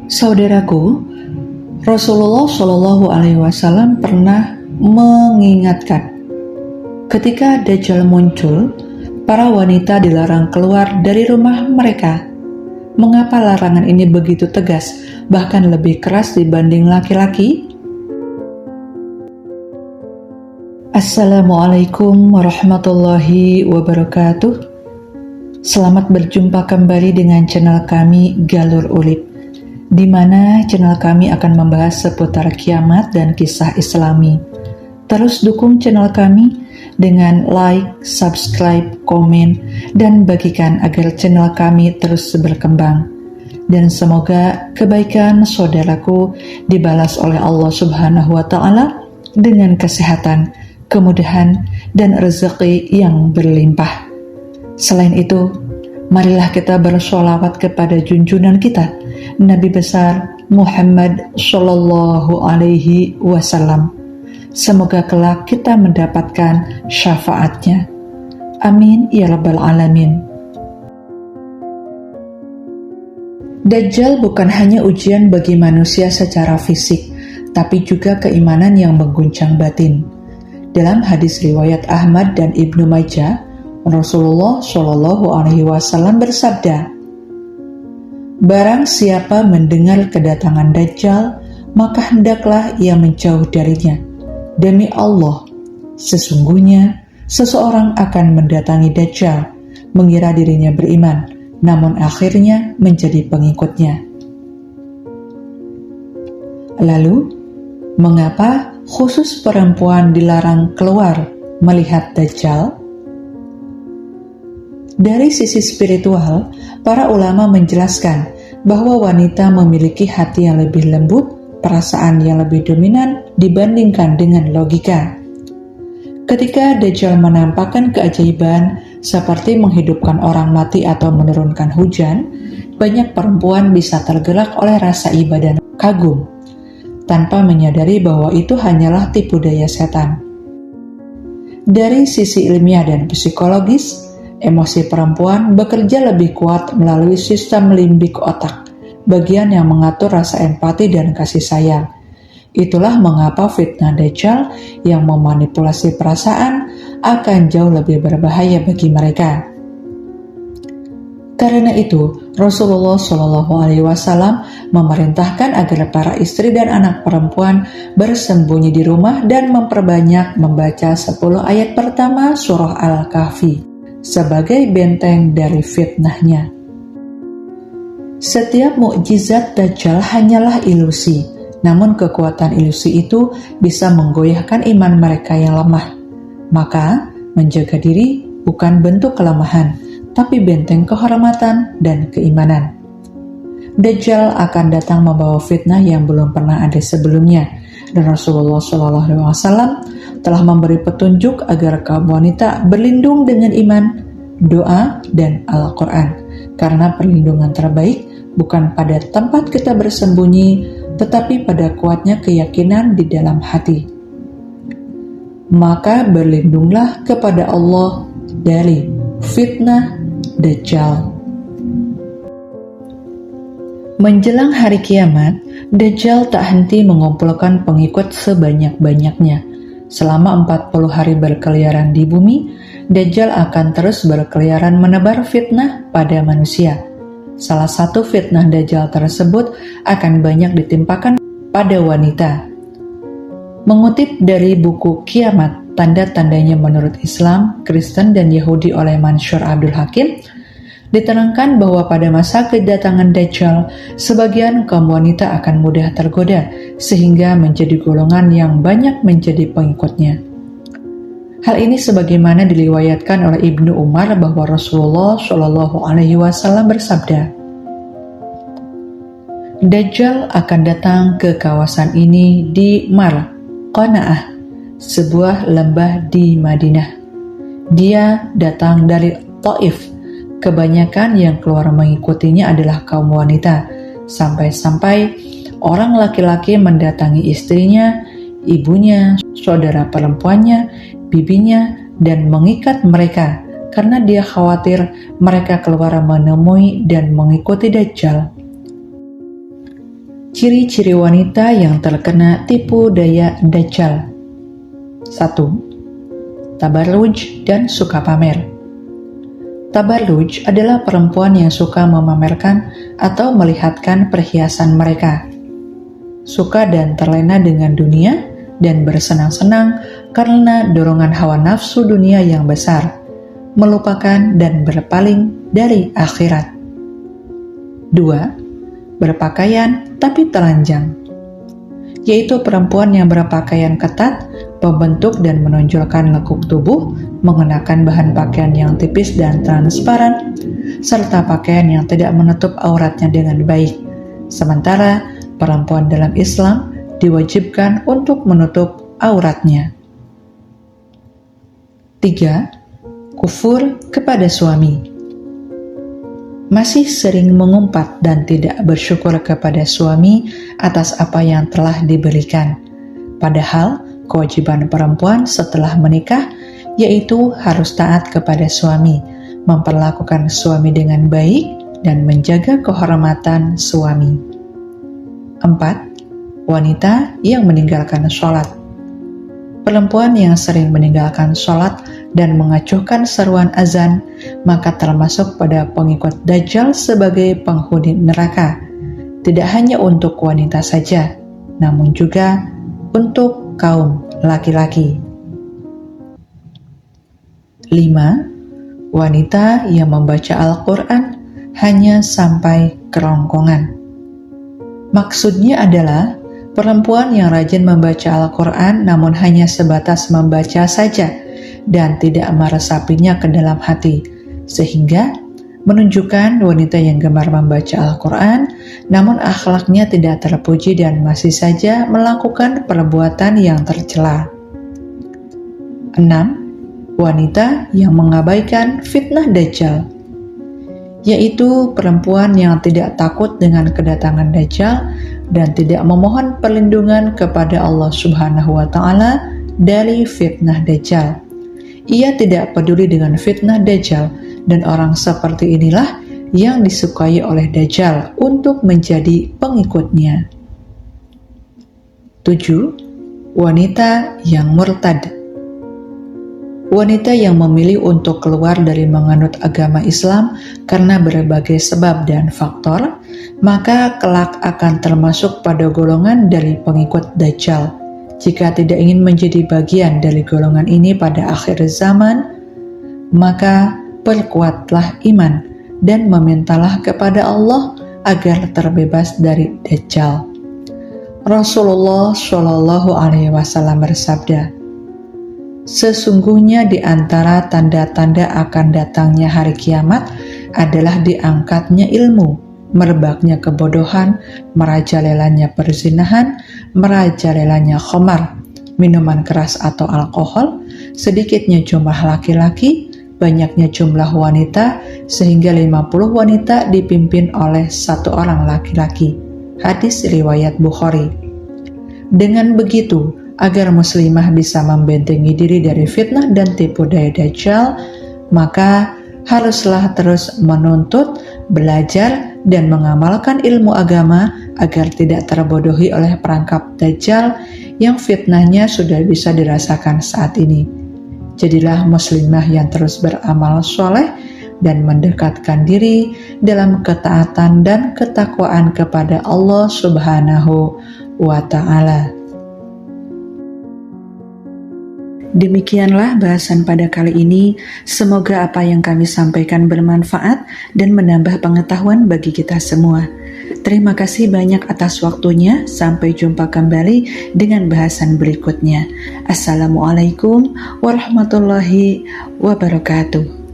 Saudaraku, Rasulullah Shallallahu Alaihi Wasallam pernah mengingatkan, ketika Dajjal muncul, para wanita dilarang keluar dari rumah mereka. Mengapa larangan ini begitu tegas, bahkan lebih keras dibanding laki-laki? Assalamualaikum warahmatullahi wabarakatuh. Selamat berjumpa kembali dengan channel kami Galur Ulib, di mana channel kami akan membahas seputar kiamat dan kisah Islami. Terus dukung channel kami dengan like, subscribe, komen, dan bagikan agar channel kami terus berkembang. Dan semoga kebaikan saudaraku dibalas oleh Allah Subhanahu wa Ta'ala dengan kesehatan, kemudahan, dan rezeki yang berlimpah. Selain itu, marilah kita bersholawat kepada junjungan kita, Nabi besar Muhammad Shallallahu Alaihi Wasallam. Semoga kelak kita mendapatkan syafaatnya. Amin ya rabbal alamin. Dajjal bukan hanya ujian bagi manusia secara fisik, tapi juga keimanan yang mengguncang batin. Dalam hadis riwayat Ahmad dan Ibnu Majah, Rasulullah Shallallahu Alaihi Wasallam bersabda, "Barang siapa mendengar kedatangan Dajjal, maka hendaklah ia menjauh darinya. Demi Allah, sesungguhnya seseorang akan mendatangi Dajjal, mengira dirinya beriman, namun akhirnya menjadi pengikutnya." Lalu, mengapa khusus perempuan dilarang keluar melihat Dajjal? Dari sisi spiritual, para ulama menjelaskan bahwa wanita memiliki hati yang lebih lembut, perasaan yang lebih dominan dibandingkan dengan logika. Ketika Dajjal menampakkan keajaiban seperti menghidupkan orang mati atau menurunkan hujan, banyak perempuan bisa tergerak oleh rasa iba dan kagum, tanpa menyadari bahwa itu hanyalah tipu daya setan. Dari sisi ilmiah dan psikologis, emosi perempuan bekerja lebih kuat melalui sistem limbik otak, bagian yang mengatur rasa empati dan kasih sayang. Itulah mengapa fitnah Dajjal yang memanipulasi perasaan akan jauh lebih berbahaya bagi mereka. Karena itu, Rasulullah Shallallahu Alaihi Wasallam memerintahkan agar para istri dan anak perempuan bersembunyi di rumah dan memperbanyak membaca 10 ayat pertama surah Al-Kahfi sebagai benteng dari fitnahnya. Setiap mukjizat Dajjal hanyalah ilusi, namun kekuatan ilusi itu bisa menggoyahkan iman mereka yang lemah. Maka, menjaga diri bukan bentuk kelemahan, tapi benteng kehormatan dan keimanan. Dajjal akan datang membawa fitnah yang belum pernah ada sebelumnya, dan Rasulullah SAW telah memberi petunjuk agar kaum wanita berlindung dengan iman, doa, dan Al-Quran, karena perlindungan terbaik bukan pada tempat kita bersembunyi, tetapi pada kuatnya keyakinan di dalam hati. Maka berlindunglah kepada Allah dari fitnah Dajjal. Menjelang hari kiamat, Dajjal tak henti mengumpulkan pengikut sebanyak-banyaknya. Selama 40 hari berkeliaran di bumi, Dajjal akan terus berkeliaran menebar fitnah pada manusia. Salah satu fitnah Dajjal tersebut akan banyak ditimpakan pada wanita. Mengutip dari buku Kiamat, Tanda-tandanya menurut Islam, Kristen, dan Yahudi oleh Mansur Abdul Hakim, diterangkan bahwa pada masa kedatangan Dajjal, sebagian kaum wanita akan mudah tergoda, sehingga menjadi golongan yang banyak menjadi pengikutnya. Hal ini sebagaimana diriwayatkan oleh Ibnu Umar bahwa Rasulullah Shallallahu Alaihi Wasallam bersabda, "Dajjal akan datang ke kawasan ini di Mar Qanaah, sebuah lembah di Madinah. Dia datang dari Taif. Kebanyakan yang keluar mengikutinya adalah kaum wanita, sampai-sampai orang laki-laki mendatangi istrinya, ibunya, saudara perempuannya, bibinya, dan mengikat mereka karena dia khawatir mereka keluar menemui dan mengikuti Dajjal. Ciri-ciri wanita yang terkena tipu daya Dajjal. 1. Tabarruj dan suka pamer. Tabarruj adalah perempuan yang suka memamerkan atau melihatkan perhiasan mereka. Suka dan terlena dengan dunia dan bersenang-senang karena dorongan hawa nafsu dunia yang besar, melupakan dan berpaling dari akhirat. 2. Berpakaian tapi telanjang, yaitu perempuan yang berpakaian ketat, membentuk dan menonjolkan lekuk tubuh, mengenakan bahan pakaian yang tipis dan transparan, serta pakaian yang tidak menutup auratnya dengan baik. Sementara perempuan dalam Islam diwajibkan untuk menutup auratnya. 3. Kufur kepada suami. Masih sering mengumpat dan tidak bersyukur kepada suami atas apa yang telah diberikan. Padahal kewajiban perempuan setelah menikah yaitu harus taat kepada suami, memperlakukan suami dengan baik dan menjaga kehormatan suami. 4. Wanita yang meninggalkan sholat. Perempuan yang sering meninggalkan sholat dan mengacuhkan seruan azan, maka termasuk pada pengikut Dajjal sebagai penghuni neraka. Tidak hanya untuk wanita saja, namun juga untuk kaum laki-laki. 5. Wanita yang membaca Al-Quran hanya sampai kerongkongan. Maksudnya adalah perempuan yang rajin membaca Al-Quran namun hanya sebatas membaca saja dan tidak meresapinya ke dalam hati, sehingga menunjukkan wanita yang gemar membaca Al-Quran namun akhlaknya tidak terpuji dan masih saja melakukan perbuatan yang tercela. 6. Wanita yang mengabaikan fitnah Dajjal, yaitu perempuan yang tidak takut dengan kedatangan Dajjal dan tidak memohon perlindungan kepada Allah Subhanahu wa Ta'ala dari fitnah Dajjal. Ia tidak peduli dengan fitnah Dajjal, dan orang seperti inilah yang disukai oleh Dajjal untuk menjadi pengikutnya. 7. Wanita yang murtad. Wanita yang memilih untuk keluar dari menganut agama Islam karena berbagai sebab dan faktor, maka kelak akan termasuk pada golongan dari pengikut Dajjal. Jika tidak ingin menjadi bagian dari golongan ini pada akhir zaman, maka perkuatlah iman dan memintalah kepada Allah agar terbebas dari Dajjal. Rasulullah Shallallahu Alaihi Wasallam bersabda, "Sesungguhnya di antara tanda-tanda akan datangnya hari kiamat adalah diangkatnya ilmu, merebaknya kebodohan, merajalelanya perzinahan, merajalelanya khamar, minuman keras atau alkohol, sedikitnya jumlah laki-laki, banyaknya jumlah wanita, sehingga 50 wanita dipimpin oleh satu orang laki-laki." Hadis riwayat Bukhari. Dengan begitu, agar muslimah bisa membentengi diri dari fitnah dan tipu daya Dajjal, maka haruslah terus menuntut, belajar, dan mengamalkan ilmu agama agar tidak terbodohi oleh perangkap Dajjal yang fitnahnya sudah bisa dirasakan saat ini. Jadilah muslimah yang terus beramal soleh dan mendekatkan diri dalam ketaatan dan ketakwaan kepada Allah Subhanahu wa Ta'ala. Demikianlah bahasan pada kali ini. Semoga apa yang kami sampaikan bermanfaat dan menambah pengetahuan bagi kita semua. Terima kasih banyak atas waktunya. Sampai jumpa kembali dengan bahasan berikutnya. Assalamualaikum warahmatullahi wabarakatuh.